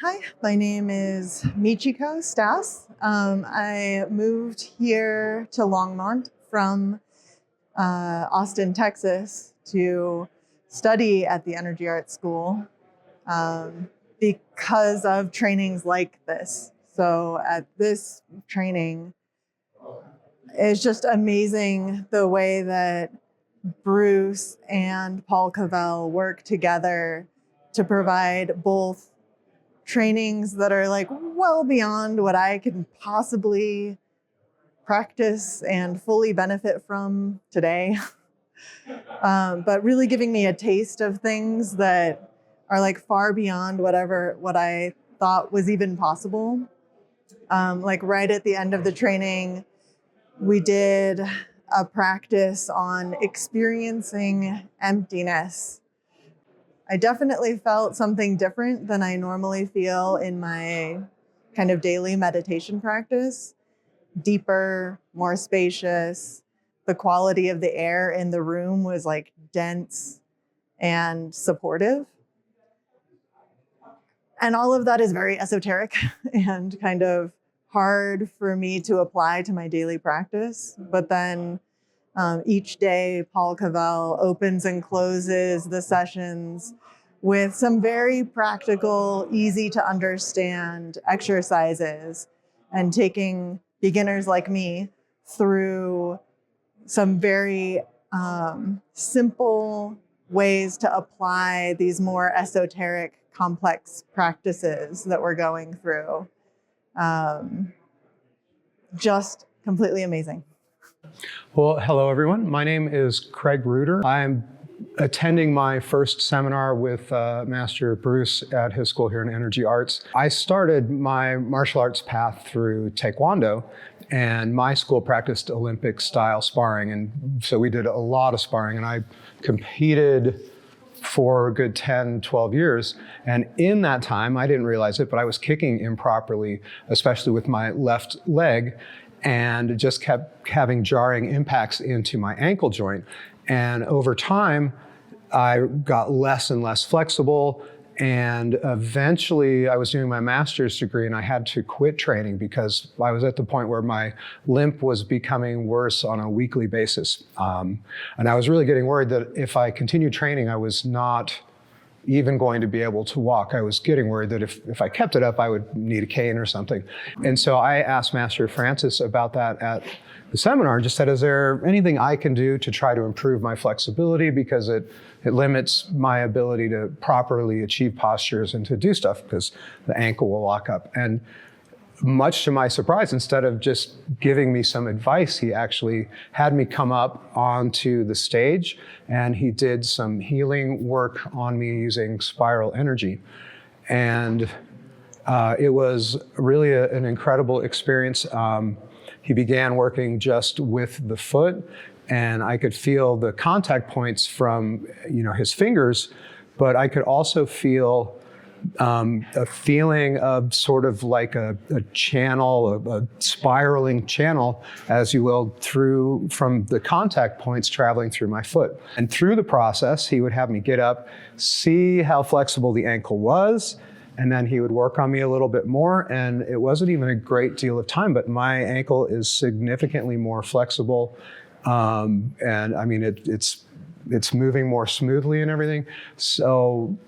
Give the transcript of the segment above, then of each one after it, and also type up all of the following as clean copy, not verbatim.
Hi, my name is Michiko Stas. I moved here to Longmont from Austin, Texas to study at the Energy Arts School because of trainings like this. So at this training, it's just amazing the way that Bruce and Paul Cavell work together to provide both trainings that are like well beyond what I can possibly practice and fully benefit from today. But really giving me a taste of things that are like far beyond what I thought was even possible. Like right at the end of the training, we did a practice on experiencing emptiness. I definitely felt something different than I normally feel in my kind of daily meditation practice. Deeper, more spacious. The quality of the air in the room was like dense and supportive. And all of that is very esoteric and kind of hard for me to apply to my daily practice. But then each day, Paul Cavell opens and closes the sessions with some very practical, easy to understand exercises and taking beginners like me through some very simple ways to apply these more esoteric, complex practices that we're going through. Just completely amazing. Well, hello everyone. My name is Craig Reuter. I'm attending my first seminar with Master Bruce at his school here in Energy Arts. I started my martial arts path through Taekwondo, and my school practiced Olympic style sparring. And so we did a lot of sparring, and I competed for a good 10, 12 years. And in that time, I didn't realize it, but I was kicking improperly, especially with my left leg, and just kept having jarring impacts into my ankle joint. And over time, I got less and less flexible. And eventually I was doing my master's degree and I had to quit training because I was at the point where my limp was becoming worse on a weekly basis. And I was really getting worried that if I continued training, I was not even going to be able to walk. I was getting worried that if I kept it up, I would need a cane or something. And so I asked Master Francis about that at the seminar and just said, is there anything I can do to try to improve my flexibility, because it limits my ability to properly achieve postures and to do stuff because the ankle will lock up. And much to my surprise, instead of just giving me some advice, he actually had me come up onto the stage and he did some healing work on me using spiral energy. And it was really an incredible experience. He began working just with the foot, and I could feel the contact points from his fingers, but I could also feel a feeling of sort of like a channel, a spiraling channel, as you will, from the contact points traveling through my foot. And through the process, he would have me get up, see how flexible the ankle was, and then he would work on me a little bit more. And it wasn't even a great deal of time, but my ankle is significantly more flexible. And I mean, it's moving more smoothly and everything. So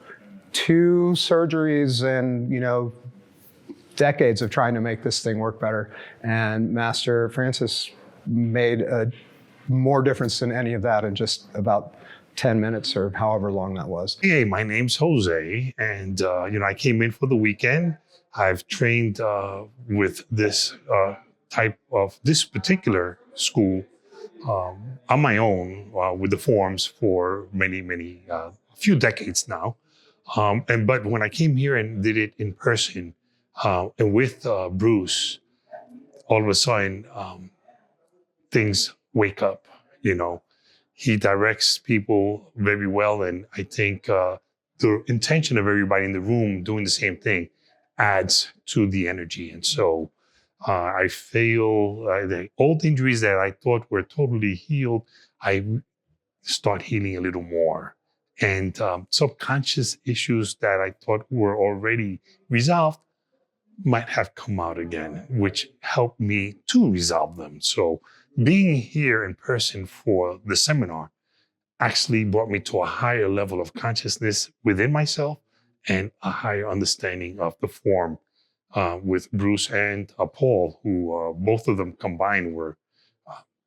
2 surgeries and, decades of trying to make this thing work better. And Master Francis made a more difference than any of that in just about 10 minutes or however long that was. Hey, my name's Jose, and I came in for the weekend. I've trained with this type of this particular school on my own with the forms for many a few decades now. But when I came here and did it in person and with Bruce, all of a sudden things wake up. He directs people very well, and I think the intention of everybody in the room doing the same thing adds to the energy. And so I feel the old injuries that I thought were totally healed, I start healing a little more. And subconscious issues that I thought were already resolved might have come out again, which helped me to resolve them. So being here in person for the seminar actually brought me to a higher level of consciousness within myself and a higher understanding of the form with Bruce and Paul, who both of them combined were,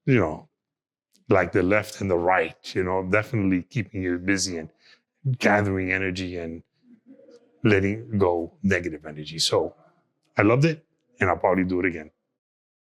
you know, like the left and the right, definitely keeping you busy and gathering energy and letting go negative energy. So I loved it, and I'll probably do it again.